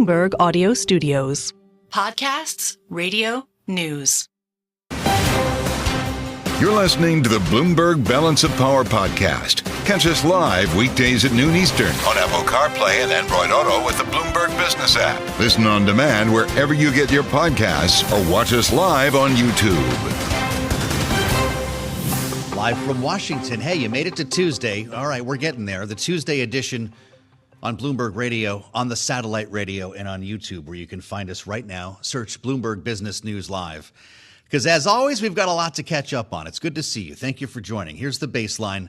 Bloomberg Audio Studios. Podcasts, radio, news. You're listening to the Bloomberg Balance of Power podcast. Catch us live weekdays at noon Eastern on Apple CarPlay and Android Auto with the Bloomberg Business app. Listen on demand wherever you get your podcasts or watch us live on YouTube. Live from Washington. Hey, you made it to Tuesday. All right, we're getting there. The Tuesday edition on Bloomberg Radio, on the satellite radio, and on YouTube, where you can find us right now. Search Bloomberg Business News Live. Because as always, we've got a lot to catch up on. It's good to see you. Thank you for joining. Here's the baseline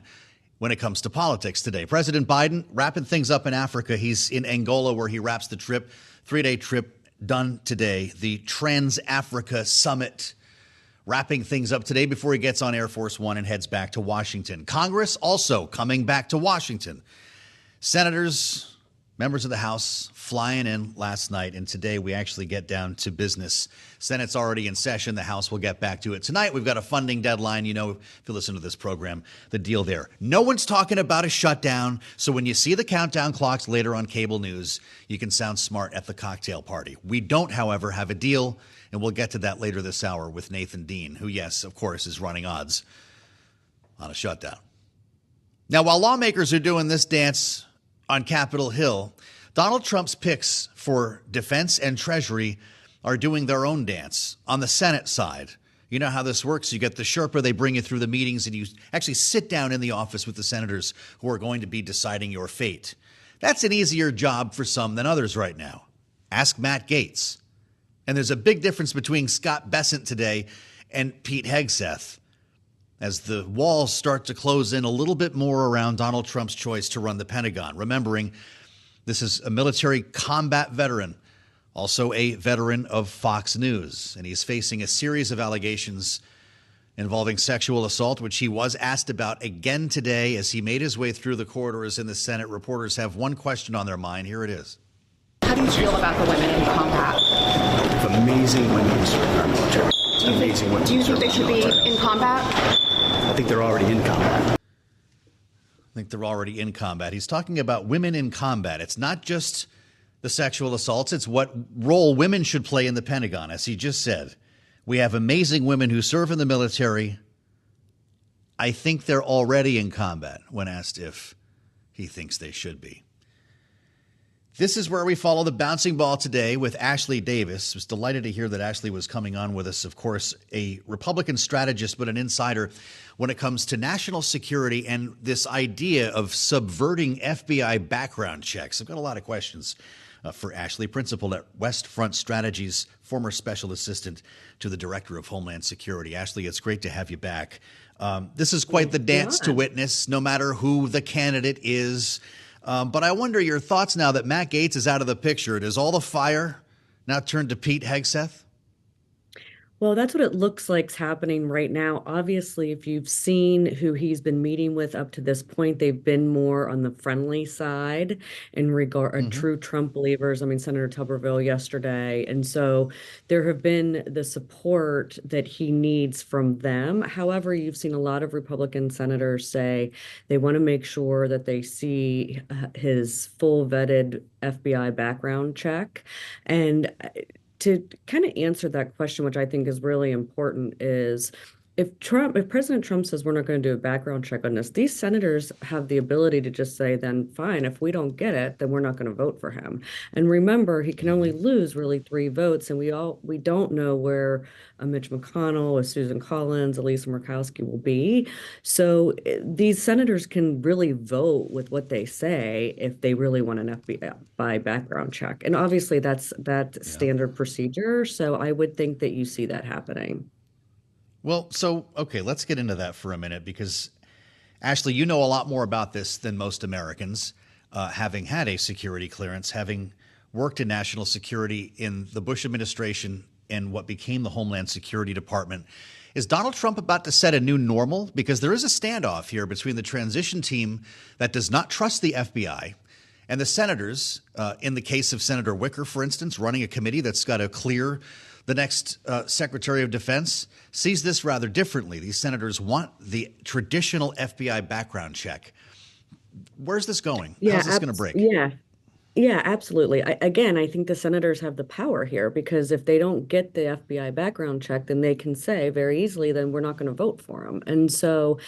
when it comes to politics today. President Biden wrapping things up in Africa. He's in Angola, where he wraps the trip. 3-day trip done today. The Trans-Africa Summit wrapping things up today before he gets on Air Force One and heads back to Washington. Congress also coming back to Washington. Senators, members of the House flying in last night, and today we actually get down to business. Senate's already in session. The House will get back to it tonight. We've got a funding deadline. You know, if you listen to this program, the deal there. No one's talking about a shutdown, so when you see the countdown clocks later on cable news, you can sound smart at the cocktail party. We don't, however, have a deal, and we'll get to that later this hour with Nathan Dean, who, yes, of course, is running odds on a shutdown. Now, while lawmakers are doing this dance on Capitol Hill, Donald Trump's picks for defense and treasury are doing their own dance on the Senate side. You know how this works. You get the Sherpa, they bring you through the meetings, and you actually sit down in the office with the senators who are going to be deciding your fate. That's an easier job for some than others right now. Ask Matt Gaetz. And there's a big difference between Scott Bessent today and Pete Hegseth, as the walls start to close in a little bit more around Donald Trump's choice to run the Pentagon. Remembering, this is a military combat veteran, also a veteran of Fox News, and he's facing a series of allegations involving sexual assault, which he was asked about again today as he made his way through the corridors in the Senate. Reporters have one question on their mind. Here it is. How do you feel about the women in combat? Amazing women who serve in our military. Do you think they should be in combat? I think they're already in combat. He's talking about women in combat. It's not just the sexual assaults. It's what role women should play in the Pentagon. As he just said, we have amazing women who serve in the military. I think they're already in combat, when asked if he thinks they should be. This is where we follow the bouncing ball today with Ashley Davis. I was delighted to hear that Ashley was coming on with us. Of course, a Republican strategist, but an insider when it comes to national security and this idea of subverting FBI background checks. I've got a lot of questions for Ashley, principal at West Front Strategies, former special assistant to the director of Homeland Security. Ashley, it's great to have you back. This is quite the dance to witness, no matter who the candidate is. But I wonder your thoughts now that Matt Gaetz is out of the picture. Does all the fire now turn to Pete Hegseth? Well, that's what it looks like's happening right now. Obviously, if you've seen who he's been meeting with up to this point, they've been more on the friendly side in regard true Trump believers. I mean, Senator Tuberville yesterday. And so there have been the support that he needs from them. However, you've seen a lot of Republican senators say they want to make sure that they see his full vetted FBI background check. And to kind of answer that question, which I think is really important, is if President Trump says we're not going to do a background check on this, these senators have the ability to just say, then fine, if we don't get it, then we're not going to vote for him. And remember, he can only lose really 3 votes, and we don't know where Mitch McConnell, Susan Collins, Elisa Murkowski will be. So these senators can really vote with what they say if they really want an FBI background check. And obviously that's standard procedure. So I would think that you see that happening. Well, so, okay, let's get into that for a minute because, Ashley, you know a lot more about this than most Americans, having had a security clearance, having worked in national security in the Bush administration and what became the Homeland Security Department. Is Donald Trump about to set a new normal? Because there is a standoff here between the transition team that does not trust the FBI and the senators, in the case of Senator Wicker, for instance, running a committee that's got to clear the next Secretary of Defense, sees this rather differently. These senators want the traditional FBI background check. Where's this going? How's this going to break? Yeah, absolutely. I think the senators have the power here because if they don't get the FBI background check, then they can say very easily, then we're not going to vote for them. And so,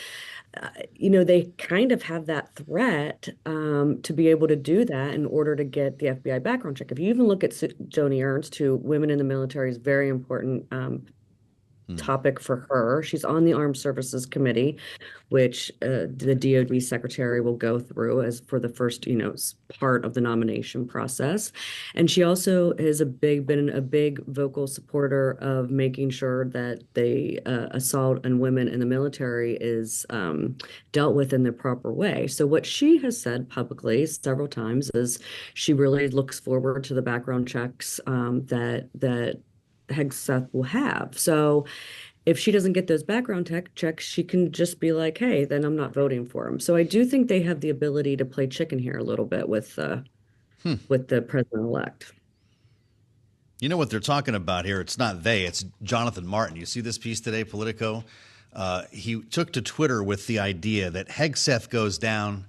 they kind of have that threat to be able to do that in order to get the FBI background check. If you even look at Joni Ernst, who women in the military is very important topic for her. She's on the Armed Services Committee, which the DoD secretary will go through as for the first, part of the nomination process. And she also has been a big vocal supporter of making sure that the assault on women in the military is dealt with in the proper way. So what she has said publicly several times is she really looks forward to the background checks that Hegseth will have. So if she doesn't get those background checks, she can just be like, hey, then I'm not voting for him. So I do think they have the ability to play chicken here a little bit with the president-elect. You know what they're talking about here? It's not they, it's Jonathan Martin. You see this piece today, Politico? He took to Twitter with the idea that Hegseth goes down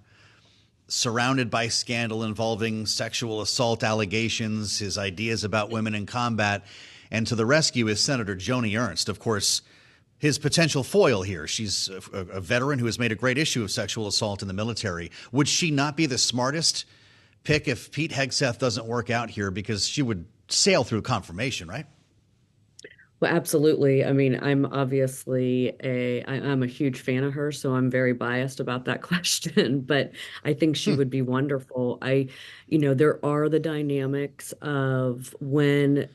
surrounded by scandal involving sexual assault allegations, his ideas about women in combat. And to the rescue is Senator Joni Ernst, of course, his potential foil here. She's a veteran who has made a great issue of sexual assault in the military. Would she not be the smartest pick if Pete Hegseth doesn't work out here? Because she would sail through confirmation, right? Well, absolutely. I mean, I'm obviously I'm a huge fan of her, so I'm very biased about that question, but I think she would be wonderful. There are the dynamics of when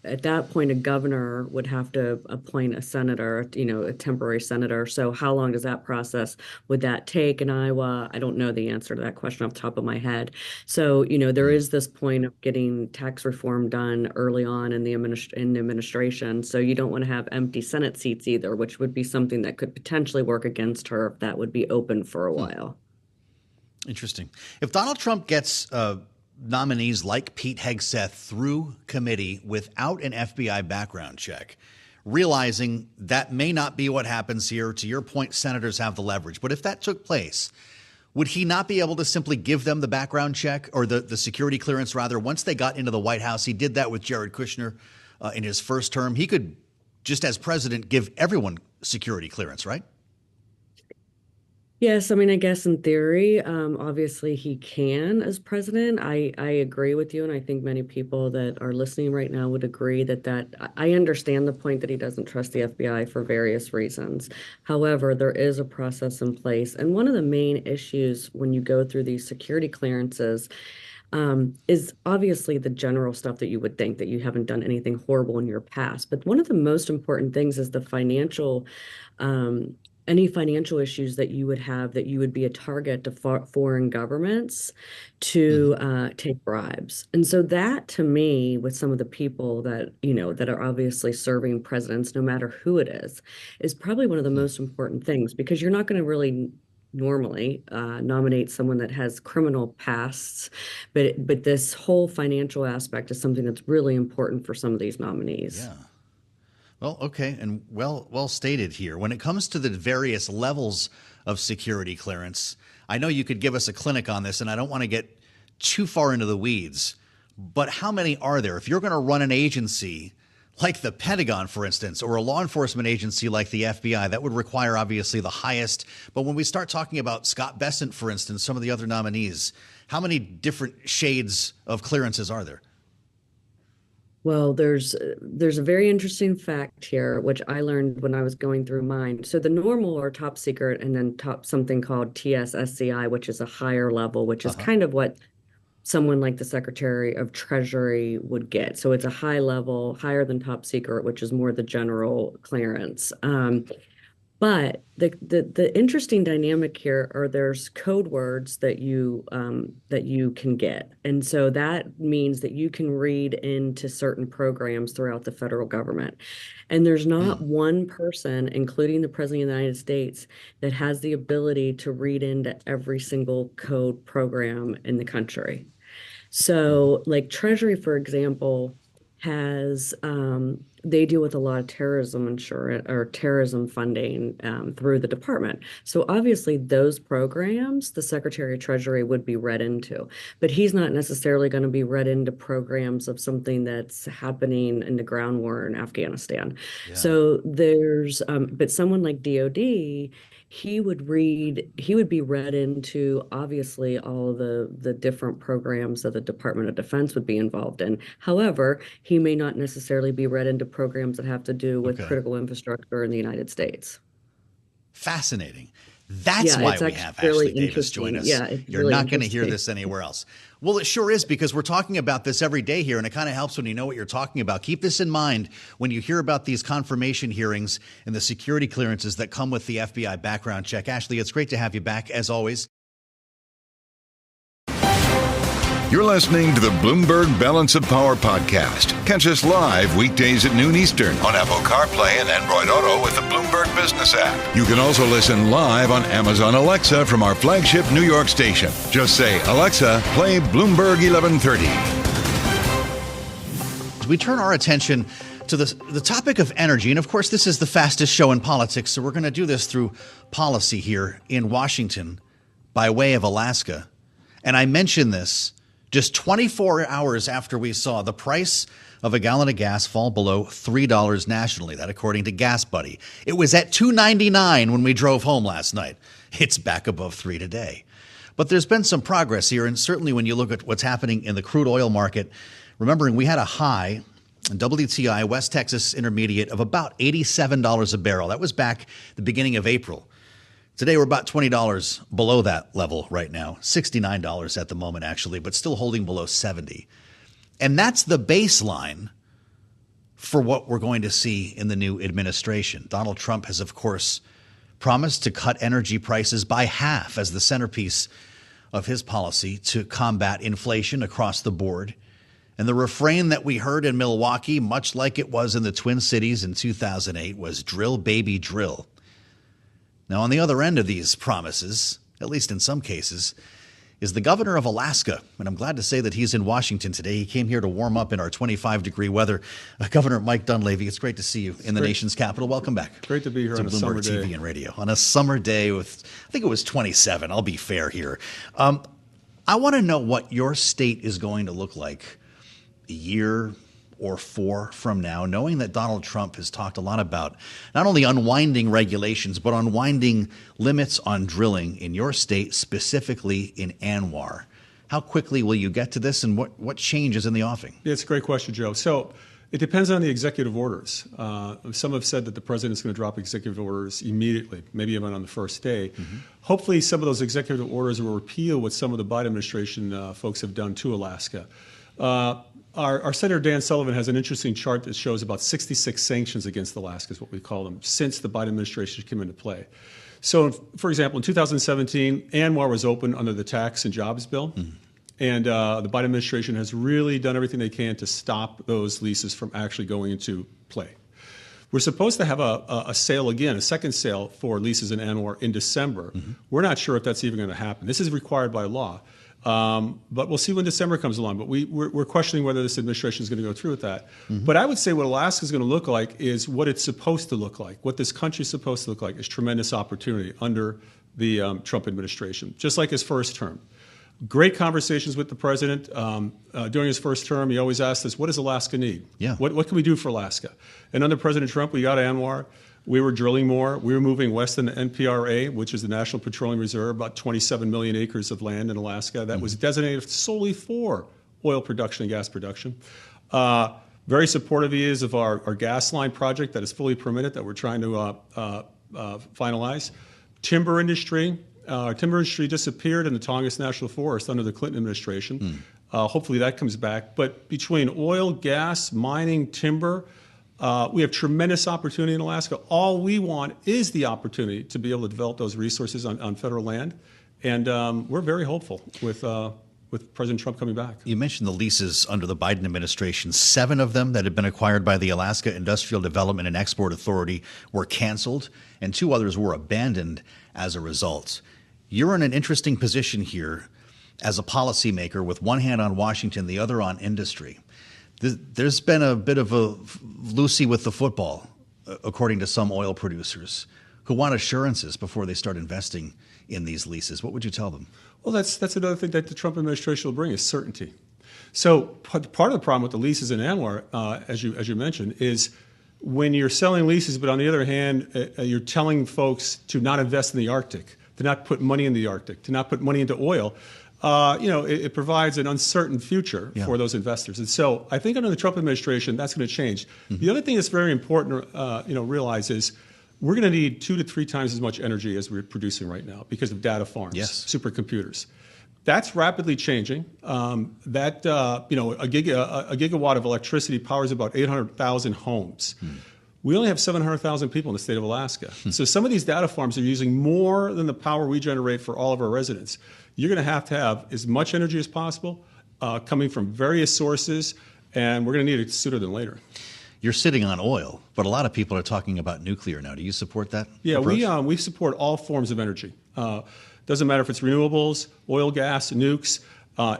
at that point a governor would have to appoint a senator, a temporary senator. So how long does that process would that take in Iowa? I don't know the answer to that question off the top of my head. So, there is this point of getting tax reform done early on in the administration. So you don't want to have empty Senate seats either, which would be something that could potentially work against her if that would be open for a while. Interesting. If Donald Trump gets nominees like Pete Hegseth through committee without an FBI background check, realizing that may not be what happens here, to your point, senators have the leverage. But if that took place, would he not be able to simply give them the background check or the security clearance, rather, once they got into the White House? He did that with Jared Kushner in his first term. He could, just as president, give everyone security clearance, right? Yes, I mean, I guess in theory, obviously he can as president. I agree with you, and I think many people that are listening right now would agree that I understand the point that he doesn't trust the FBI for various reasons. However, there is a process in place, and one of the main issues when you go through these security clearances is obviously the general stuff that you would think that you haven't done anything horrible in your past. But one of the most important things is the any financial issues that you would have, that you would be a target to foreign governments to take bribes. And so that, to me, with some of the people that, that are obviously serving presidents, no matter who it is probably one of the most important things, because you're not going to really normally nominate someone that has criminal pasts, but this whole financial aspect is something that's really important for some of these nominees. Yeah. Well, okay, and well stated here. When it comes to the various levels of security clearance, I know you could give us a clinic on this, and I don't want to get too far into the weeds, but how many are there? If you're going to run an agency like the Pentagon, for instance, or a law enforcement agency like the FBI, that would require obviously the highest. But when we start talking about Scott Bessent, for instance, some of the other nominees, how many different shades of clearances are there? Well, there's a very interesting fact here, which I learned when I was going through mine. So the normal or top secret, and then top something called TSSCI, which is a higher level, which is kind of what someone like the Secretary of Treasury would get. So it's a high level, higher than top secret, which is more the general clearance. But the interesting dynamic here are there's code words that you can get. And so that means that you can read into certain programs throughout the federal government. And there's not one person, including the President of the United States, that has the ability to read into every single code program in the country. So like Treasury, for example, has they deal with a lot of terrorism insurance or terrorism funding through the department. So obviously those programs, the Secretary of Treasury would be read into, but he's not necessarily going to be read into programs of something that's happening in the ground war in Afghanistan. Yeah. So there's, but someone like DOD, he would be read into obviously all the different programs that the Department of Defense would be involved in. However, he may not necessarily be read into programs that have to do with critical infrastructure in the United States. Fascinating. That's why we have Ashley Davis join us. Yeah, You're really not going to hear this anywhere else. Well, it sure is, because we're talking about this every day here, and it kind of helps when you know what you're talking about. Keep this in mind when you hear about these confirmation hearings and the security clearances that come with the FBI background check. Ashley, it's great to have you back, as always. You're listening to the Bloomberg Balance of Power podcast. Catch us live weekdays at noon Eastern on Apple CarPlay and Android Auto with the Bloomberg Business app. You can also listen live on Amazon Alexa from our flagship New York station. Just say, Alexa, play Bloomberg 1130. We turn our attention to the topic of energy. And of course, this is the fastest show in politics. So we're going to do this through policy here in Washington by way of Alaska. And I mention this just 24 hours after we saw the price of a gallon of gas fall below $3 nationally, that according to Gas Buddy. It was at $2.99 when we drove home last night. It's back above $3 today. But there's been some progress here, and certainly when you look at what's happening in the crude oil market, remembering we had a high in WTI West Texas Intermediate of about $87 a barrel. That was back the beginning of April. Today, we're about $20 below that level right now, $69 at the moment, actually, but still holding below 70. And that's the baseline for what we're going to see in the new administration. Donald Trump has, of course, promised to cut energy prices by half as the centerpiece of his policy to combat inflation across the board. And the refrain that we heard in Milwaukee, much like it was in the Twin Cities in 2008, was drill, baby, drill. Now, on the other end of these promises, at least in some cases, is the governor of Alaska. And I'm glad to say that he's in Washington today. He came here to warm up in our 25-degree weather. Governor Mike Dunleavy, it's great to see you in the nation's capital. Welcome back. Great to be here on a summer day. Bloomberg TV and radio. On a summer day with, I think it was 27. I'll be fair here. I want to know what your state is going to look like a year or 4 from now, knowing that Donald Trump has talked a lot about not only unwinding regulations, but unwinding limits on drilling in your state, specifically in ANWR. How quickly will you get to this, and what changes in the offing? Yeah, it's a great question, Joe. So it depends on the executive orders. Some have said that the president's going to drop executive orders immediately, maybe even on the first day. Mm-hmm. Hopefully some of those executive orders will repeal what some of the Biden administration folks have done to Alaska. Our Senator Dan Sullivan has an interesting chart that shows about 66 sanctions against Alaska, is what we call them, since the Biden administration came into play. So, for example, in 2017, ANWR was open under the Tax and Jobs Bill. Mm-hmm. And the Biden administration has really done everything they can to stop those leases from actually going into play. We're supposed to have a sale again, a second sale for leases in ANWR in December. Mm-hmm. We're not sure if that's even going to happen. This is required by law. But we'll see when December comes along. But we're questioning whether this administration is going to go through with that. Mm-hmm. But I would say what Alaska is going to look like is what it's supposed to look like. What this country is supposed to look like is tremendous opportunity under the Trump administration, just like his first term. Great conversations with the president. During his first term, he always asked us, what does Alaska need? Yeah. What can we do for Alaska? And under President Trump, we got ANWR. We were drilling more. We were moving west in the NPRA, which is the National Petroleum Reserve, about 27 million acres of land in Alaska that was designated solely for oil production and gas production. Very supportive he is of our gas line project that is fully permitted that we're trying to finalize. Timber industry. Timber industry disappeared in the Tongass National Forest under the Clinton administration. Hopefully that comes back. But between oil, gas, mining, timber, we have tremendous opportunity in Alaska. All we want is the opportunity to be able to develop those resources on federal land. And we're very hopeful with President Trump coming back. You mentioned the leases under the Biden administration. 7 of them that had been acquired by the Alaska Industrial Development and Export Authority were canceled, and 2 others were abandoned as a result. You're in an interesting position here as a policymaker with one hand on Washington, the other on industry. There's been a bit of a Lucy with the football, according to some oil producers who want assurances before they start investing in these leases. What would you tell them? Well, that's another thing that the Trump administration will bring is certainty. So part of the problem with the leases in ANWR, as you mentioned, is when you're selling leases, but on the other hand, you're telling folks to not invest in the Arctic, to not put money in the Arctic, to not put money into oil. It provides an uncertain future for those investors. And so I think under the Trump administration, that's going to change. Mm-hmm. The other thing that's very important to realize is we're going to need 2 to 3 times as much energy as we're producing right now because of data farms, supercomputers. That's rapidly changing. A gigawatt of electricity powers about 800,000 homes. We only have 700,000 people in the state of Alaska. So some of these data farms are using more than the power we generate for all of our residents. You're going to have as much energy as possible coming from various sources, and we're going to need it sooner than later. You're sitting on oil, but a lot of people are talking about nuclear now. Do you support that? Yeah, approach? we support all forms of energy. Doesn't matter if it's renewables, oil, gas, nukes,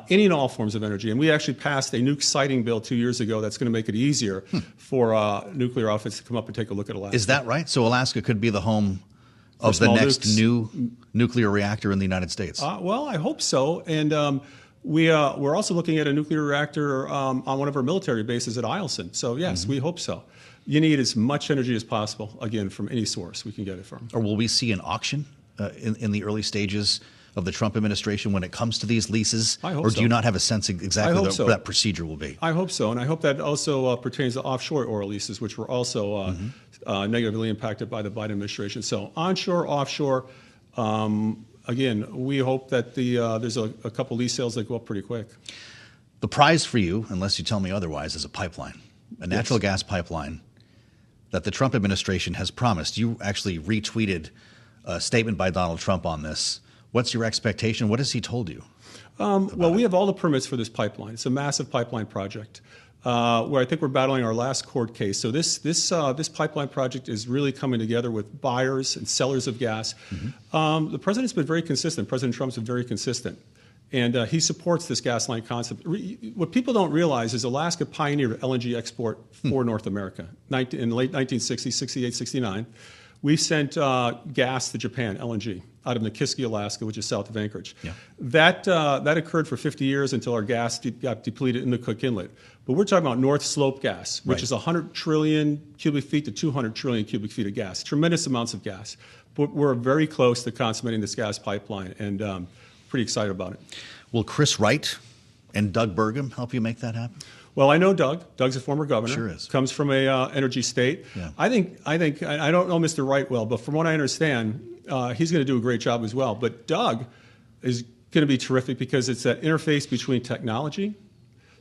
any and all forms of energy. And we actually passed a nuke siting bill 2 years ago that's going to make it easier for nuclear outfits to come up and take a look at Alaska. Is that right? So Alaska could be the home of the next new nuclear reactor in the United States? Well, I hope so. And we're also looking at a nuclear reactor on one of our military bases at Eielson. So, yes, we hope so. You need as much energy as possible, again, from any source we can get it from. Or will we see an auction in the early stages of the Trump administration when it comes to these leases? I hope or so. Do you not have a sense exactly what so. that procedure will be? I hope so. And I hope that also pertains to offshore oil leases, which were also negatively impacted by the Biden administration. So onshore, offshore, again, we hope that there's a couple lease sales that go up pretty quick. The prize for you, unless you tell me otherwise, is a pipeline, a natural gas pipeline that the Trump administration has promised. You actually retweeted a statement by Donald Trump on this. What's your expectation? What has he told you? Well, we have all the permits for this pipeline. It's a massive pipeline project where I think we're battling our last court case. So this pipeline project is really coming together with buyers and sellers of gas. The president's been very consistent. President Trump's been very consistent. And he supports this gas line concept. What people don't realize is Alaska pioneered LNG export for North America in the late 1960s, 68, 69. We sent gas to Japan, LNG, out of Nikiski, Alaska, which is south of Anchorage. Yeah. That occurred for 50 years until our gas got depleted in the Cook Inlet. But we're talking about North Slope gas, which is 100 trillion cubic feet to 200 trillion cubic feet of gas, tremendous amounts of gas. But we're very close to consummating this gas pipeline, and pretty excited about it. Will Chris Wright and Doug Burgum help you make that happen? Well, I know Doug. Doug's a former governor. Sure is. Comes from a energy state. Yeah. I think I don't know Mr. Wright well, but from what I understand, he's going to do a great job as well. But Doug is going to be terrific because it's that interface between technology,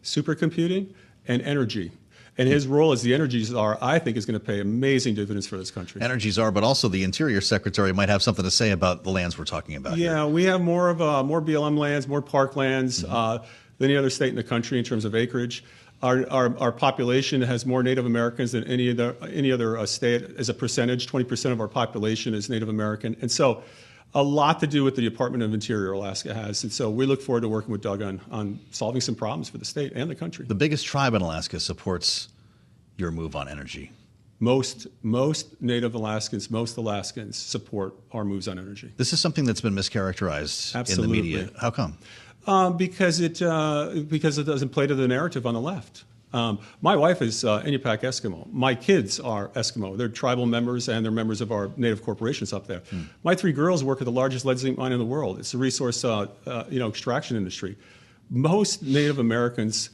supercomputing, and energy. And his role as the energy czar, I think, is going to pay amazing dividends for this country. Energy czar, but also the Interior Secretary might have something to say about the lands we're talking about. Yeah, we have more BLM lands, more park lands than any other state in the country in terms of acreage. Our population has more Native Americans than any other state as a percentage. 20% of our population is Native American. And so a lot to do with the Department of Interior Alaska has. And so we look forward to working with Doug on solving some problems for the state and the country. The biggest tribe in Alaska supports your move on energy. Most Native Alaskans, most Alaskans support our moves on energy. This is something that's been mischaracterized Absolutely. In the media. How come? Because it doesn't play to the narrative on the left. My wife is Inupiaq Eskimo. My kids are Eskimo. They're tribal members and they're members of our native corporations up there. My 3 girls work at the largest lead zinc mine in the world. It's a resource extraction industry. Most Native Americans,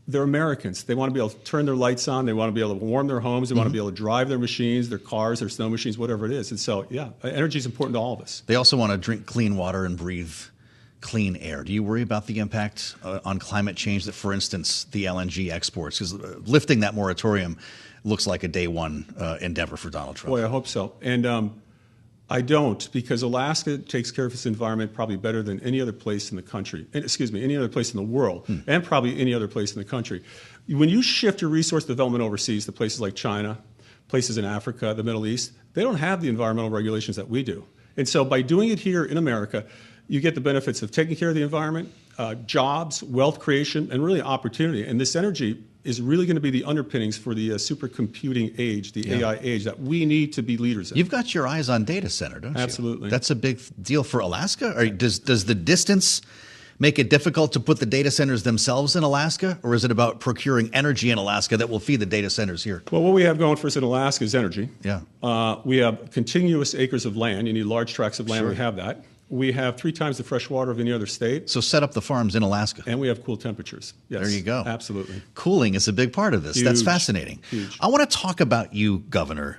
they're Americans. They want to be able to turn their lights on. They want to be able to warm their homes. They want to be able to drive their machines, their cars, their snow machines, whatever it is. And so, yeah, energy is important to all of us. They also want to drink clean water and breathe clean air. Do you worry about the impact on climate change that, for instance, the LNG exports? Because lifting that moratorium looks like a day one endeavor for Donald Trump. Boy, I hope so. And I don't, because Alaska takes care of its environment probably better than any other place in the country. Any other place in the world, and probably any other place in the country. When you shift your resource development overseas to places like China, places in Africa, the Middle East, they don't have the environmental regulations that we do. And so by doing it here in America, you get the benefits of taking care of the environment, jobs, wealth creation, and really opportunity. And this energy is really going to be the underpinnings for the supercomputing age, the AI age that we need to be leaders in. You've got your eyes on data center, don't you? Absolutely. That's a big deal for Alaska? Or does the distance make it difficult to put the data centers themselves in Alaska? Or is it about procuring energy in Alaska that will feed the data centers here? Well, what we have going for us in Alaska is energy. Yeah. We have continuous acres of land. You need large tracts of land. Sure. We have that. We have 3 times the fresh water of any other state. So set up the farms in Alaska. And we have cool temperatures. Yes. There you go. Absolutely. Cooling is a big part of this. That's Huge. fascinating. Huge. I want to talk about you, Governor,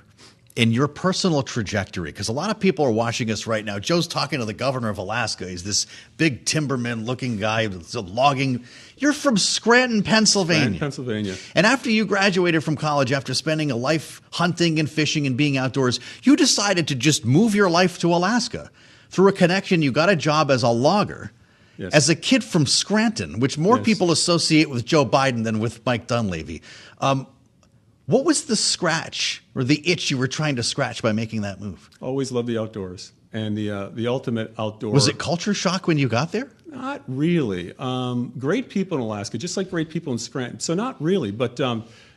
in your personal trajectory, because a lot of people are watching us right now. Joe's talking to the governor of Alaska. He's this big timberman-looking guy with logging. You're from Scranton, Pennsylvania. Scranton, Pennsylvania. And after you graduated from college, after spending a life hunting and fishing and being outdoors, you decided to just move your life to Alaska. Through a connection, you got a job as a logger. Yes. As a kid from Scranton, which more Yes. people associate with Joe Biden than with Mike Dunleavy. What was the scratch or the itch you were trying to scratch by making that move? Always loved the outdoors and the ultimate outdoor. Was it culture shock when you got there? Not really. Great people in Alaska, just like great people in Scranton. So not really, but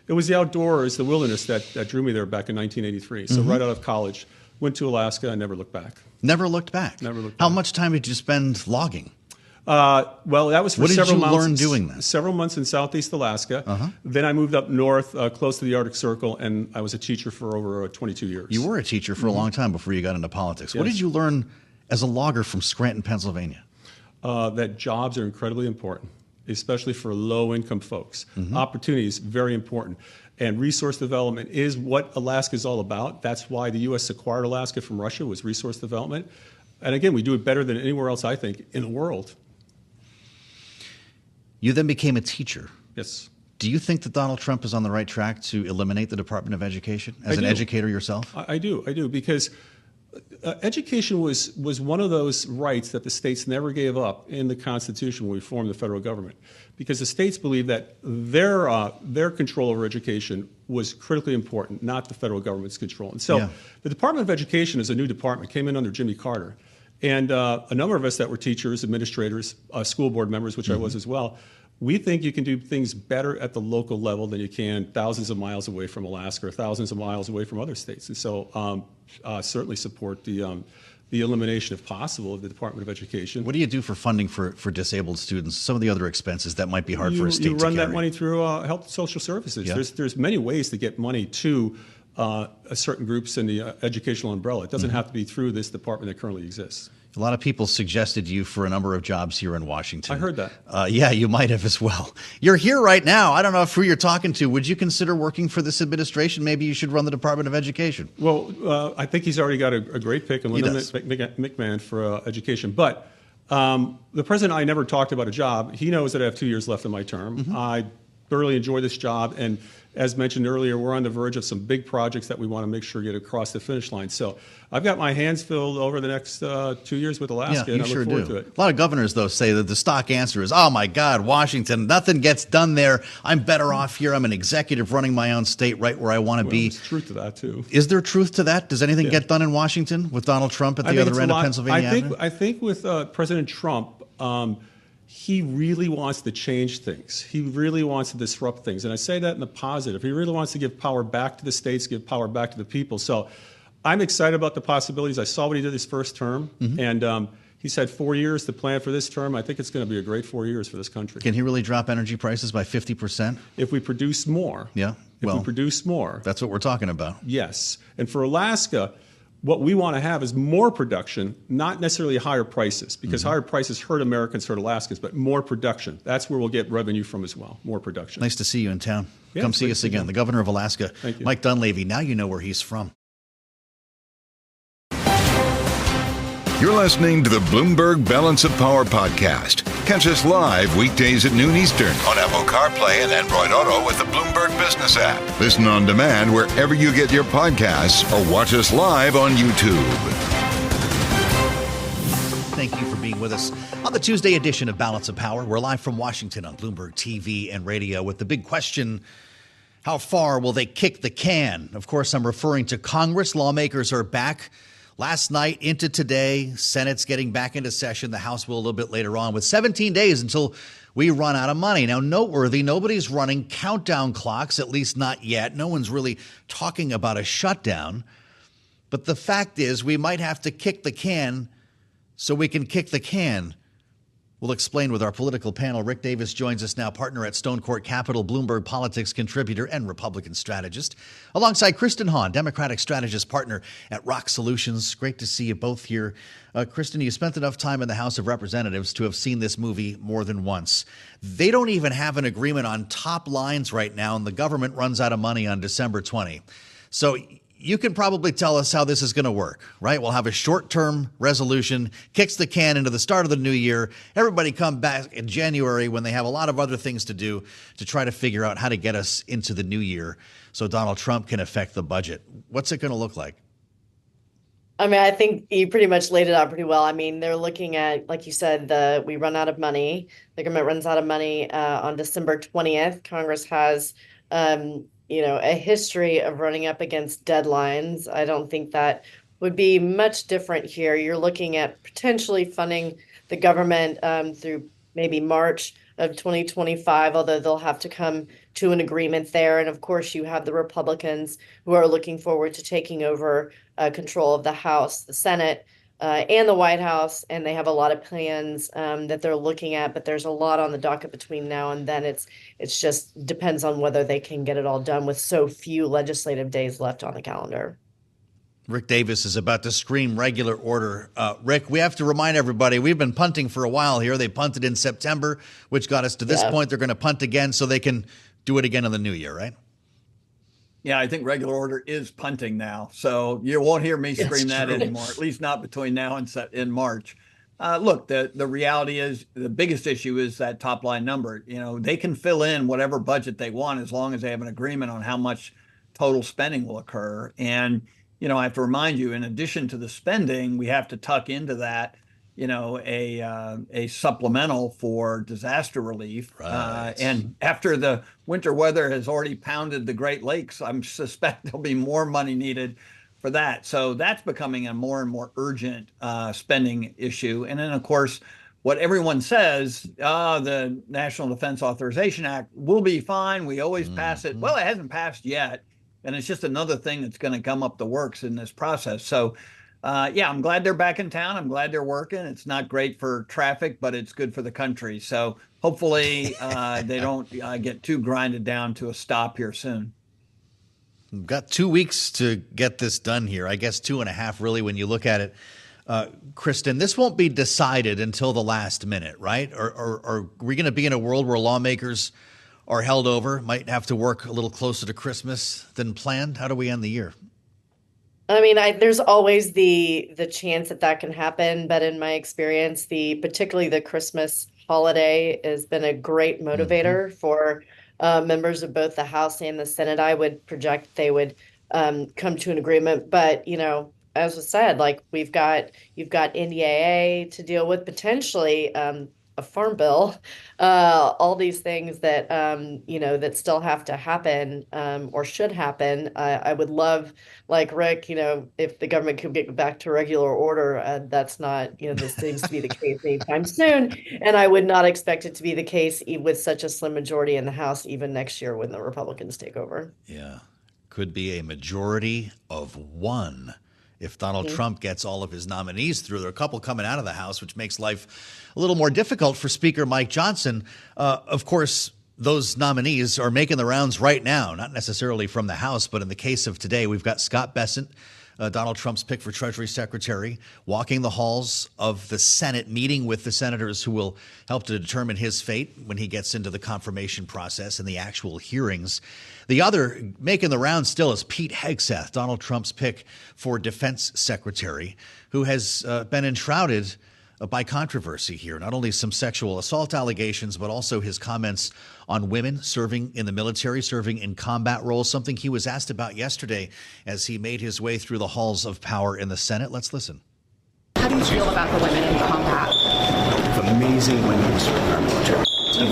it was the outdoors, the wilderness that drew me there back in 1983. So right out of college, went to Alaska and never looked back. Never looked back? Never looked How back. much time did you spend logging? Well, that was for What did several you months. learn doing that? Several months in Southeast Alaska. Then I moved up north, close to the Arctic Circle, and I was a teacher for over 22 years. You were a teacher for a long time before you got into politics. What Yes. did you learn as a logger from Scranton, Pennsylvania? That jobs are incredibly important, especially for low-income folks. Opportunity is very important. And resource development is what Alaska is all about. That's why the U.S. acquired Alaska from Russia, was resource development. And again, we do it better than anywhere else, I think, in the world. You then became a teacher. Yes. Do you think that Donald Trump is on the right track to eliminate the Department of Education as an do. educator yourself? I do, because education was one of those rights that the states never gave up in the Constitution when we formed the federal government, because the states believed that their control over education was critically important, not the federal government's control. And so the Department of Education is a new department, came in under Jimmy Carter. And a number of us that were teachers, administrators, school board members, which I was as well, we think you can do things better at the local level than you can thousands of miles away from Alaska or thousands of miles away from other states. And so certainly support the elimination, if possible, of the Department of Education. What do you do for funding for disabled students? Some of the other expenses that might be hard for a state to You run carry. that money through health and social services. Yeah. There's many ways to get money to certain groups in the educational umbrella. It doesn't have to be through this department that currently exists. A lot of people suggested you for a number of jobs here in Washington. I heard that. Yeah, you might have as well. You're here right now. I don't know who you're talking to. Would you consider working for this administration? Maybe you should run the Department of Education. Well, I think he's already got a great pick in Linda does. McMahon for education. But the president and I never talked about a job. He knows that I have 2 years left in my term. I thoroughly enjoy this job. And as mentioned earlier, we're on the verge of some big projects that we want to make sure get across the finish line. So I've got my hands filled over the next 2 years with Alaska, and I look forward to it. A lot of governors, though, say that the stock answer is, oh, my God, Washington, nothing gets done there. I'm better off here. I'm an executive running my own state right where I want to be. There's truth to that, too. Is there truth to that? Does anything get done in Washington with Donald Trump at the other end of Pennsylvania Avenue? I think with President Trump, he really wants to change things. He really wants to disrupt things. And I say that in the positive. He really wants to give power back to the states, give power back to the people. So I'm excited about the possibilities. I saw what he did his first term, and he's had 4 years to plan for this term. I think it's going to be a great 4 years for this country. Can he really drop energy prices by 50%? If we produce more. Yeah. If we produce more. That's what we're talking about. Yes. And for Alaska, what we want to have is more production, not necessarily higher prices, because higher prices hurt Americans, hurt Alaskans, but more production. That's where we'll get revenue from as well, more production. Nice to see you in town. Yeah, Come see great us to see again. you. The governor of Alaska, Thank you. Mike Dunleavy. Now you know where he's from. You're listening to the Bloomberg Balance of Power podcast. Catch us live weekdays at noon Eastern on Apple CarPlay and Android Auto with the Bloomberg Business app. Listen on demand wherever you get your podcasts or watch us live on YouTube. Thank you for being with us on the Tuesday edition of Balance of Power. We're live from Washington on Bloomberg TV and radio with the big question, how far will they kick the can? Of course, I'm referring to Congress. Lawmakers are back last night into today. Senate's getting back into session. The House will a little bit later on with 17 days until we run out of money. Now, noteworthy, nobody's running countdown clocks, at least not yet. No one's really talking about a shutdown. But the fact is we might have to kick the can so we can kick the can. We'll explain with our political panel. Rick Davis joins us now, partner at Stone Court Capital, Bloomberg politics contributor and Republican strategist, alongside Kristen Hawn, Democratic strategist partner at ROKK Solutions. Great to see you both here. Kristen, you spent enough time in the House of Representatives to have seen this movie more than once. They don't even have an agreement on top lines right now, and the government runs out of money on December 20. So you can probably tell us how this is going to work, right? We'll have a short-term resolution, kicks the can into the start of the new year. Everybody come back in January when they have a lot of other things to do to try to figure out how to get us into the new year so Donald Trump can affect the budget. What's it going to look like? I mean, I think you pretty much laid it out pretty well. I mean, they're looking at, like you said, we run out of money. The government runs out of money on December 20th. Congress has a history of running up against deadlines. I don't think that would be much different here. You're looking at potentially funding the government through maybe March of 2025, although they'll have to come to an agreement there. And of course, you have the Republicans who are looking forward to taking over control of the House, the Senate, and the White House, and they have a lot of plans that they're looking at, but there's a lot on the docket between now and then. It's just depends on whether they can get it all done with so few legislative days left on the calendar. Rick Davis is about to scream regular order. Rick, we have to remind everybody, we've been punting for a while here. They punted in September, which got us to this point. They're going to punt again so they can do it again in the new year, right? Yeah, I think regular order is punting now. So you won't hear me scream that anymore, at least not between now and in March. Look, the reality is the biggest issue is that top line number. They can fill in whatever budget they want as long as they have an agreement on how much total spending will occur. And, I have to remind you, in addition to the spending, we have to tuck into that, a supplemental for disaster relief. Right. And after the winter weather has already pounded the Great Lakes, I suspect there'll be more money needed for that. So that's becoming a more and more urgent spending issue. And then, of course, what everyone says, the National Defense Authorization Act will be fine. We always pass it. Well, it hasn't passed yet. And it's just another thing that's going to come up the works in this process. So I'm glad they're back in town. I'm glad they're working. It's not great for traffic, but it's good for the country. So hopefully they don't get too grinded down to a stop here soon. We've got 2 weeks to get this done here. I guess 2.5, really, when you look at it. Kristen, this won't be decided until the last minute, right? Or are we going to be in a world where lawmakers are held over, might have to work a little closer to Christmas than planned? How do we end the year? I mean, there's always the chance that can happen, but in my experience, particularly the Christmas holiday has been a great motivator for members of both the House and the Senate. I would project they would come to an agreement, but as was said, you've got NDAA to deal with, potentially a farm bill, all these things that that still have to happen or should happen. I would love, like Rick, if the government could get back to regular order. That's not, this seems to be the case anytime soon, and I would not expect it to be the case with such a slim majority in the House even next year when the Republicans take over. Yeah, could be a majority of one. If Donald Trump gets all of his nominees through. There are a couple coming out of the House, which makes life a little more difficult for Speaker Mike Johnson. Of course, those nominees are making the rounds right now, not necessarily from the House, but in the case of today, we've got Scott Bessent, Donald Trump's pick for Treasury Secretary, walking the halls of the Senate, meeting with the senators who will help to determine his fate when he gets into the confirmation process and the actual hearings. The other making the rounds still is Pete Hegseth, Donald Trump's pick for Defense Secretary, who has been enshrouded by controversy here. Not only some sexual assault allegations, but also his comments on women serving in the military, serving in combat roles, something he was asked about yesterday as he made his way through the halls of power in the Senate. Let's listen. How do you feel about the women in combat? It's amazing women who serve in our military. Do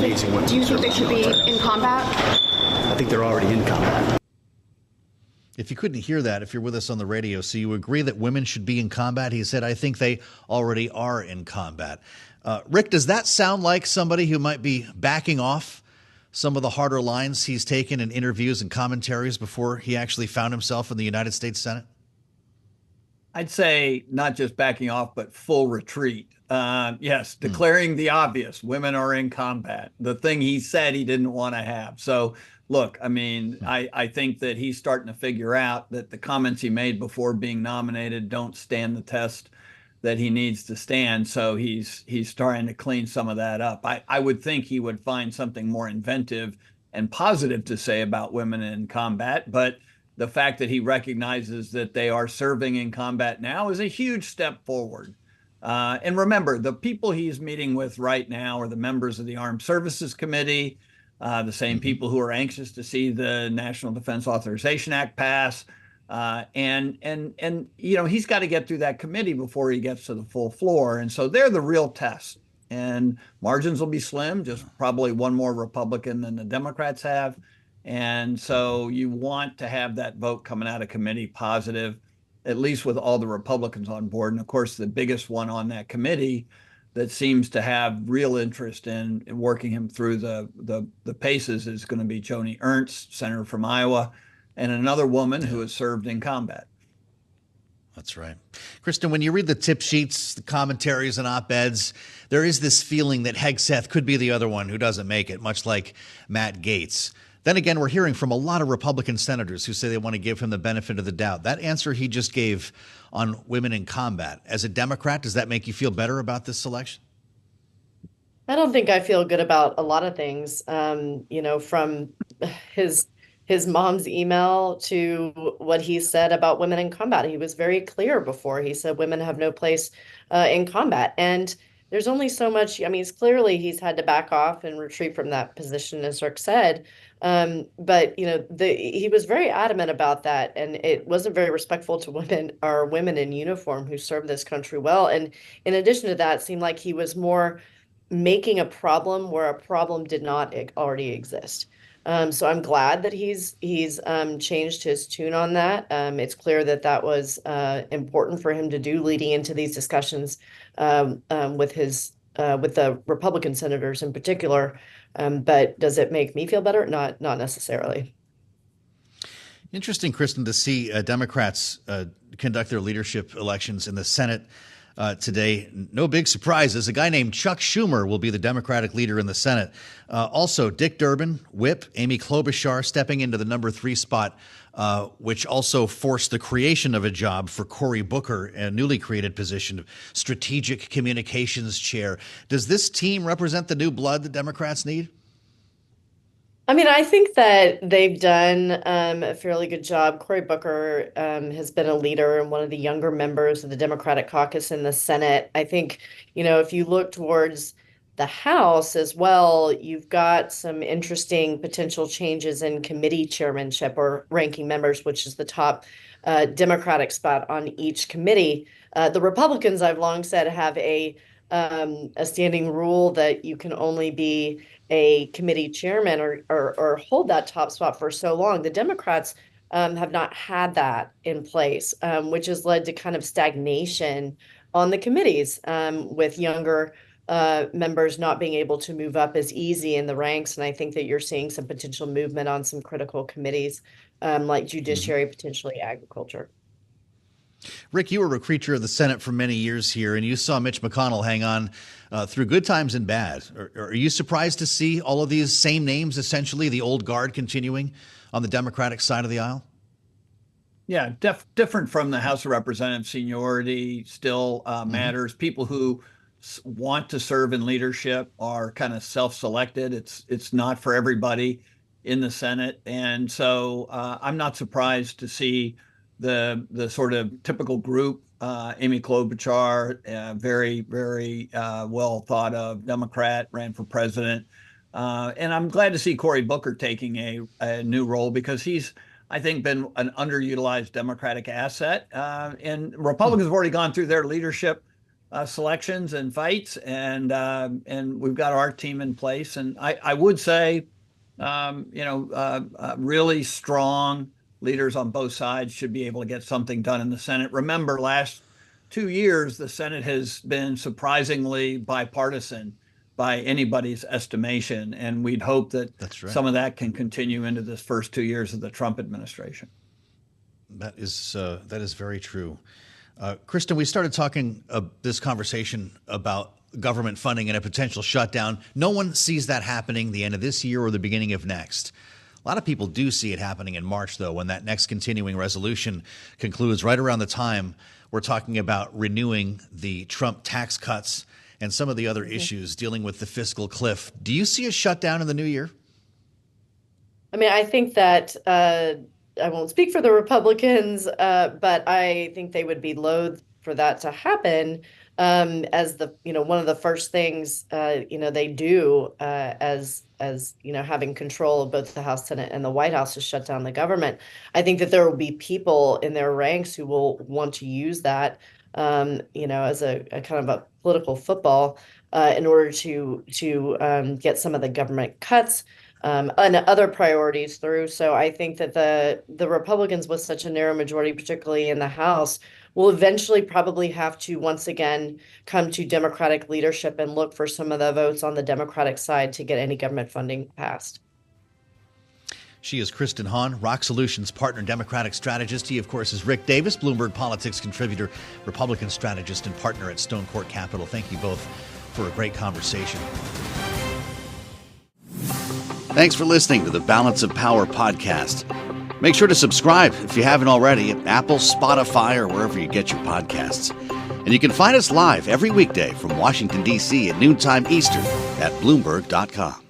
you think they should be in combat? I think they're already in combat. If you couldn't hear that, if you're with us on the radio, so you agree that women should be in combat? He said, I think they already are in combat. Rick, does that sound like somebody who might be backing off some of the harder lines he's taken in interviews and commentaries before he actually found himself in the United States Senate? I'd say not just backing off, but full retreat. Yes, declaring the obvious, women are in combat, the thing he said he didn't want to have. So look, I mean, I think that he's starting to figure out that the comments he made before being nominated don't stand the test that he needs to stand. So he's trying to clean some of that up. I would think he would find something more inventive and positive to say about women in combat, but the fact that he recognizes that they are serving in combat now is a huge step forward. And remember, the people he's meeting with right now are the members of the Armed Services Committee, the same people who are anxious to see the National Defense Authorization Act pass. And you know, he's got to get through that committee before he gets to the full floor. And so they're the real test. And margins will be slim, just probably one more Republican than the Democrats have. And so you want to have that vote coming out of committee positive, at least with all the Republicans on board. And of course, the biggest one on that committee that seems to have real interest in working him through the paces is going to be Joni Ernst, senator from Iowa, and another woman who has served in combat. That's right. Kristen, when you read the tip sheets, the commentaries and op-eds, there is this feeling that Hegseth could be the other one who doesn't make it, much like Matt Gaetz. Then again, we're hearing from a lot of Republican senators who say they want to give him the benefit of the doubt. That answer he just gave on women in combat, as a Democrat, does that make you feel better about this selection? I don't think I feel good about a lot of things. You know, from his mom's email to what he said about women in combat. He was very clear before. He said women have no place in combat. And there's only so much. I mean, it's clearly he's had to back off and retreat from that position, as Rick said. But, you know, he was very adamant about that. And it wasn't very respectful to women or women in uniform who served this country well. And in addition to that, it seemed like he was more making a problem where a problem did not already exist. So I'm glad that he's changed his tune on that. It's clear that that was important for him to do leading into these discussions with the Republican senators in particular. But does it make me feel better? Not necessarily. Interesting, Kristen, to see Democrats conduct their leadership elections in the Senate today. No big surprises. A guy named Chuck Schumer will be the Democratic leader in the Senate. Also, Dick Durbin, Whip, Amy Klobuchar stepping into the number 3 spot, which also forced the creation of a job for Cory Booker, a newly created position of Strategic Communications Chair. Does this team represent the new blood the Democrats need? I mean, I think that they've done a fairly good job. Cory Booker has been a leader and one of the younger members of the Democratic caucus in the Senate. I think, you know, if you look towards the House as well, you've got some interesting potential changes in committee chairmanship or ranking members, which is the top Democratic spot on each committee. The Republicans, I've long said, have a standing rule that you can only be a committee chairman or hold that top spot for so long. The Democrats have not had that in place, which has led to kind of stagnation on the committees, with younger members not being able to move up as easy in the ranks. And I think that you're seeing some potential movement on some critical committees, like judiciary, potentially agriculture. Rick, you were a creature of the Senate for many years here, and you saw Mitch McConnell hang on through good times and bad. Are you surprised to see all of these same names, essentially, the old guard continuing on the Democratic side of the aisle? Yeah, different from the House of Representatives. Seniority still matters. People who want to serve in leadership are kind of self-selected. It's not for everybody in the Senate. And so I'm not surprised to see the sort of typical group. Amy Klobuchar, very, very well thought of Democrat, ran for president. And I'm glad to see Cory Booker taking a new role, because he's, I think, been an underutilized Democratic asset. And Republicans have already gone through their leadership selections and fights, and we've got our team in place. And I would say, really strong leaders on both sides should be able to get something done in the Senate. Remember, last 2 years, the Senate has been surprisingly bipartisan by anybody's estimation. And we'd hope that some of that can continue into this first 2 years of the Trump administration. That is very true. Kristen, we started talking this conversation about government funding and a potential shutdown. No one sees that happening the end of this year or the beginning of next. A lot of people do see it happening in March, though, when that next continuing resolution concludes, right around the time we're talking about renewing the Trump tax cuts and some of the other issues dealing with the fiscal cliff. Do you see a shutdown in the new year? I mean, I think that I won't speak for the Republicans, but I think they would be loath for that to happen. As one of the first things they do as having control of both the House, Senate, and the White House to shut down the government. I think that there will be people in their ranks who will want to use that as a kind of a political football in order to get some of the government cuts and other priorities through. So I think that the Republicans, with such a narrow majority, particularly in the House, will eventually probably have to once again come to Democratic leadership and look for some of the votes on the Democratic side to get any government funding passed. She is Kristen Hawn, ROKK Solutions partner, Democratic strategist. He, of course, is Rick Davis, Bloomberg politics contributor, Republican strategist and partner at Stone Court Capital. Thank you both for a great conversation. Thanks for listening to the Balance of Power podcast. Make sure to subscribe if you haven't already at Apple, Spotify, or wherever you get your podcasts. And you can find us live every weekday from Washington, D.C. at noontime Eastern at Bloomberg.com.